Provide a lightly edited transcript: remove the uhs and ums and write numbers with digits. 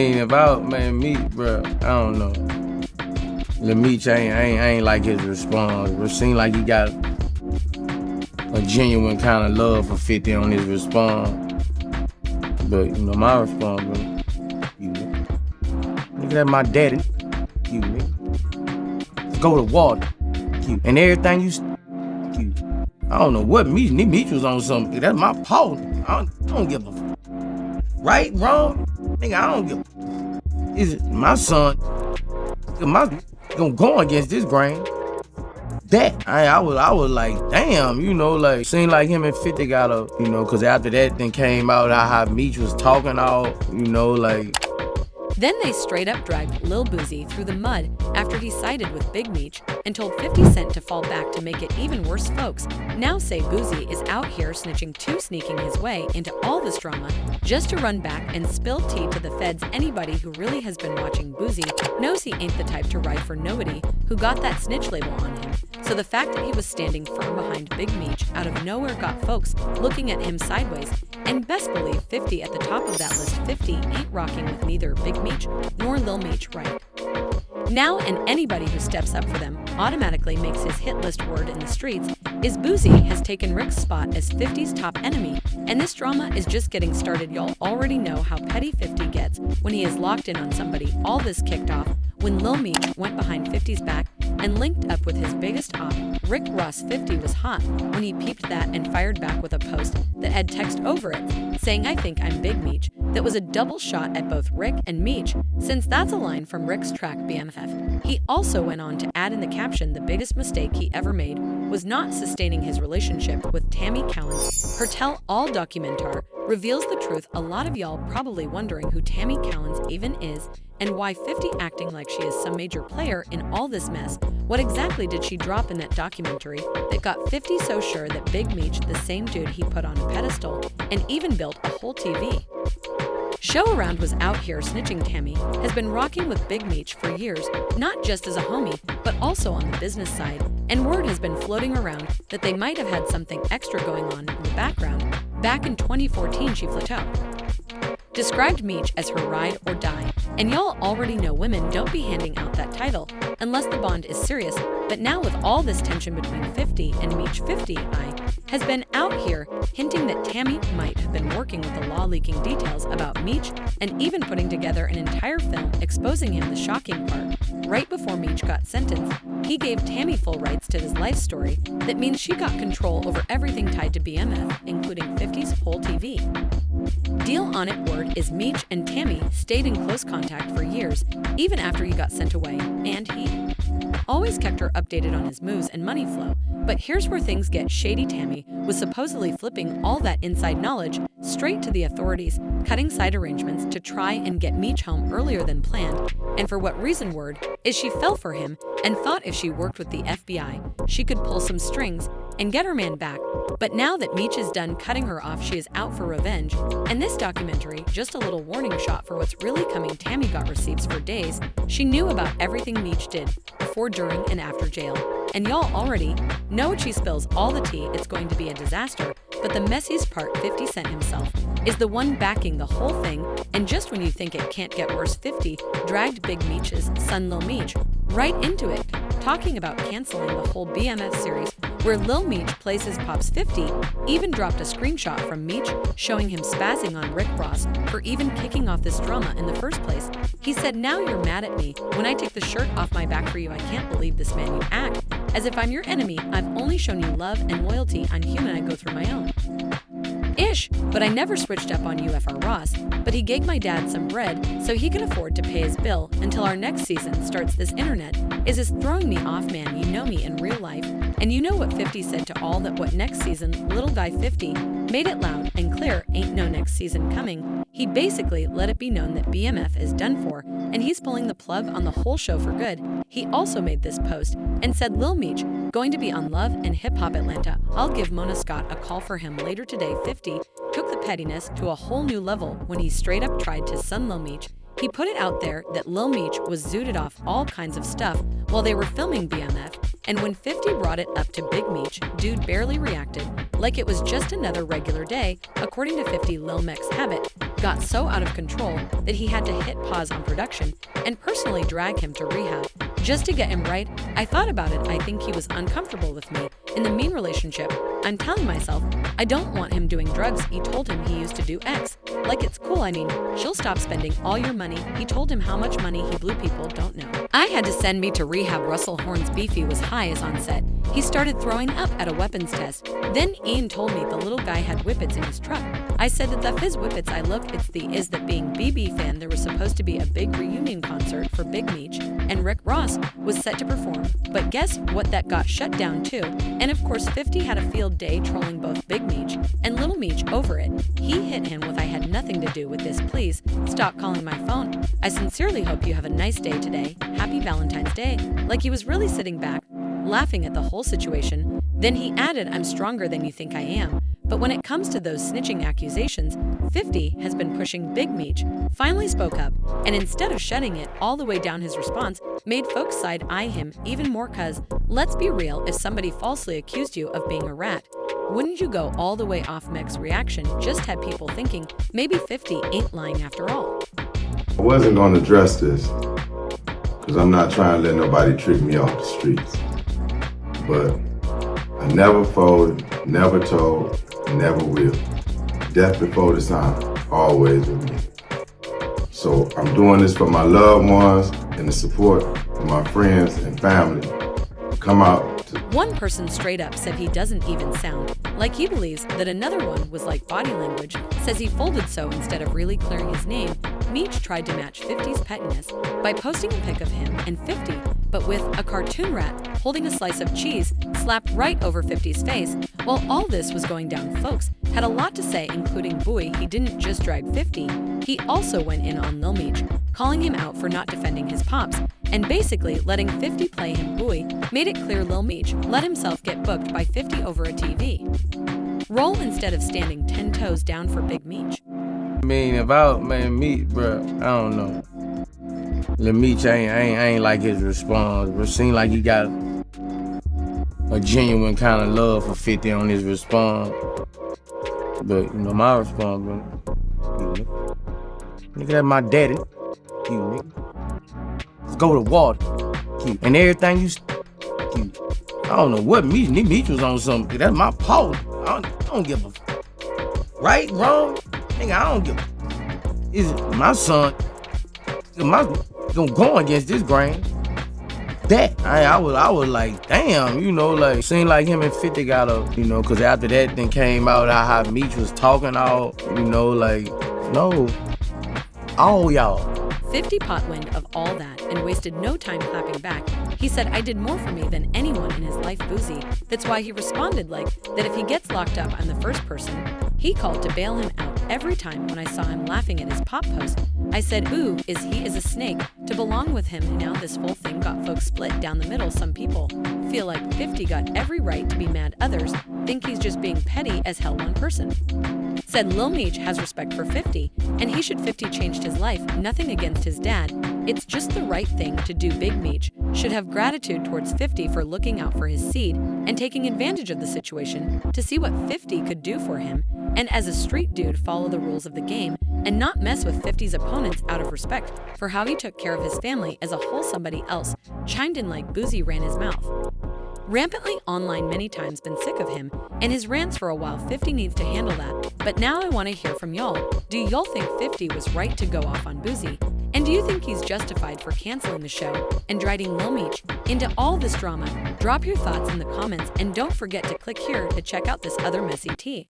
About man, Meech, bro, I don't know. Lil Meech, I ain't like his response. It seemed like he got a genuine kind of love for 50 on his response. But you know, my response, bro, you nigga, that's my daddy. You nigga, let's go to water. You and everything you. I don't know what Meech was on something. That's my paw. I don't give a right, wrong, nigga. I don't give. Is it my son? Gonna go against this grain. That I was like, damn, you know, like seemed like him and 50 got a, you know, cause after that thing came out how Meech was talking all, you know, like. Then they straight up dragged Lil Boosie through the mud after he sided with Big Meech and told 50 Cent to fall back to make it even worse. Folks now say Boosie is out here snitching too, sneaking his way into all this drama just to run back and spill tea to the feds. Anybody who really has been watching Boosie knows he ain't the type to ride for nobody who got that snitch label on him. So the fact that he was standing firm behind Big Meech out of nowhere got folks looking at him sideways. And best believe 50 at the top of that list. 50 ain't rocking with neither Big Meech nor Lil Meech right now, and anybody who steps up for them automatically makes his hit list. Word in the streets is Boosie has taken Rick's spot as 50's top enemy, and this drama is just getting started. Y'all already know how petty 50 gets when he is locked in on somebody. All this kicked off when Lil Meech went behind 50's back and linked up with his biggest op, Rick Ross. 50 was hot when he peeped that and fired back with a post that had text over it saying, "I think I'm Big Meech." That was a double shot at both Rick and Meech, since that's a line from Rick's track BMF. He also went on to add in the caption the biggest mistake he ever made was not sustaining his relationship with Tammy Callens. Her tell-all documentar reveals the truth. A lot of y'all probably wondering who Tammy Callens even is and why 50 acting like she is some major player in all this mess. What exactly did she drop in that documentary that got 50 so sure that Big Meech, the same dude he put on a pedestal and even built a whole TV show around, was out here snitching? Tammy has been rocking with Big Meech for years, not just as a homie, but also on the business side, and word has been floating around that they might have had something extra going on in the background. Back in 2014, she flat out described Meech as her ride or die, and y'all already know women don't be handing out that title unless the bond is serious. But now with all this tension between 50 and Meech, 50 has been out here hinting that Tammy might have been working with the law, leaking details about Meech, and even putting together an entire film exposing him. The shocking part, right before Meech got sentenced, he gave Tammy full rights to his life story. That means she got control over everything tied to BMF, including 50's whole TV deal on it. Word is Meech and Tammy stayed in close contact for years, even after he got sent away, and he always kept her updated on his moves and money flow. But here's where things get shady. Tammy was supposedly flipping all that inside knowledge straight to the authorities, cutting side arrangements to try and get Meech home earlier than planned. And for what reason? Word is she fell for him and thought if she worked with the FBI, she could pull some strings and get her man back. But now that Meech is done cutting her off, she is out for revenge. And this documentary, just a little warning shot for what's really coming. Tammy got receipts for days. She knew about everything Meech did before, during, and after jail. And y'all already know she spills all the tea, it's going to be a disaster. But the messiest part, 50 Cent himself is the one backing the whole thing. And just when you think it can't get worse, 50 dragged Big Meech's son Lil Meech right into it, talking about canceling the whole BMF series where Lil Meech plays his pops. 50 even dropped a screenshot from Meech showing him spazzing on Rick Ross for even kicking off this drama in the first place. He said, "Now you're mad at me when I take the shirt off my back for you. I can't believe this, man. You act as if I'm your enemy. I've only shown you love and loyalty. I'm human. I go through my own but I never switched up on UFR Ross, but he gave my dad some bread so he can afford to pay his bill until our next season starts. This internet is throwing me off, man. You know me in real life, and you know what 50 said to all that. What next season? Little guy 50 made it loud and clear, ain't no next season coming. He basically let it be known that BMF is done for, and he's pulling the plug on the whole show for good. He also made this post and said, Lil Meech going to be on Love and Hip Hop Atlanta. I'll give Mona Scott a call for him later today. 50 took the pettiness to a whole new level when he straight up tried to sun Lil Meech. He put it out there that Lil Meech was zooted off all kinds of stuff while they were filming BMF, and when 50 brought it up to Big Meech, dude barely reacted, like it was just another regular day. According to 50, Lil Mex have it got so out of control that he had to hit pause on production and personally drag him to rehab. Just to get him right, I thought about it. I think he was uncomfortable with me in the mean relationship. I'm telling myself, I don't want him doing drugs. He told him he used to do X. Like it's cool, I mean, she'll stop spending all your money. He told him how much money he blew people don't know. I had to send me to rehab. Russell Horn's beefy was high as on set. He started throwing up at a weapons test. Then Ian told me the little guy had whippets in his truck. I said that the fizz whippets. I looked, it's the is that being BB fan. There was supposed to be a big reunion concert for Big Meech, and Rick Ross was set to perform. But guess what, that got shut down too. And of course 50 had a field day trolling both Big Meech and Little Meech over it. He hit him with, I had nothing to do with this, please stop calling my phone. I sincerely hope you have a nice day today. Happy Valentine's Day. Like he was really sitting back, laughing at the whole situation. Then he added, I'm stronger than you think I am. But when it comes to those snitching accusations, 50 has been pushing. Big Meech finally spoke up, and instead of shutting it all the way down, his response made folks side-eye him even more. Cause, let's be real, if somebody falsely accused you of being a rat, wouldn't you go all the way off? Meg's reaction just had people thinking maybe 50 ain't lying after all. I wasn't going to address this because I'm not trying to let nobody trick me off the streets. But I never folded, never told, never will. Death before the time, always with me. So I'm doing this for my loved ones and the support of my friends and family. Come out. One person straight up said he doesn't even sound like he believes that. Another one was like body language, says he folded, so instead of really clearing his name, Meech tried to match 50's pettiness by posting a pic of him and 50, but with a cartoon rat holding a slice of cheese slapped right over 50's face. While all this was going down, folks had a lot to say, including Bowie. He didn't just drag 50, he also went in on Lil Meech, calling him out for not defending his pops, and basically letting 50 play him. Bowie made it clear Lil Meech let himself get booked by 50 over a TV role instead of standing 10 toes down for Big Meech. I mean, Meech, bro, I don't know. Lil Meech, I ain't like his response. It seemed like he got a genuine kind of love for 50 on his response. But, you know, my response, bro, nigga, that's my daddy. You nigga. Let's go to water. And everything you. I don't know what Meech was on something. That's my paw. I don't give a. Right, wrong, nigga. I don't give a. Is my son? Gonna go against this grain? That I was like, damn, you know, like seemed like him and 50 got a, you know, cause after that then came out how Meech was talking all, you know, like no, all y'all. 50 caught wind of all that and wasted no time clapping back. He said, I did more for me than anyone in his life, Boosie. That's why he responded like that. If he gets locked up, I'm the first person he called to bail him out. Every time when I saw him laughing at his pop post, I said, ooh, he is a snake to belong with him. Now this whole thing got folks split down the middle. Some people feel like 50 got every right to be mad. Others think he's just being petty as hell. One person said Lil Meech has respect for 50, and he should. 50 changed his life. Nothing against his dad. It's just the right thing to do. Big Meech should have gratitude towards 50 for looking out for his seed and taking advantage of the situation to see what 50 could do for him. And as a street dude, follow the rules of the game and not mess with 50's opponents out of respect for how he took care of his family as a whole. Somebody else chimed in like Boosie ran his mouth rampantly online many times, been sick of him and his rants for a while. 50 needs to handle that. But now I want to hear from y'all. Do y'all think 50 was right to go off on Boosie? And do you think he's justified for canceling the show and dragging Lil Meech into all this drama? Drop your thoughts in the comments and don't forget to click here to check out this other messy tea.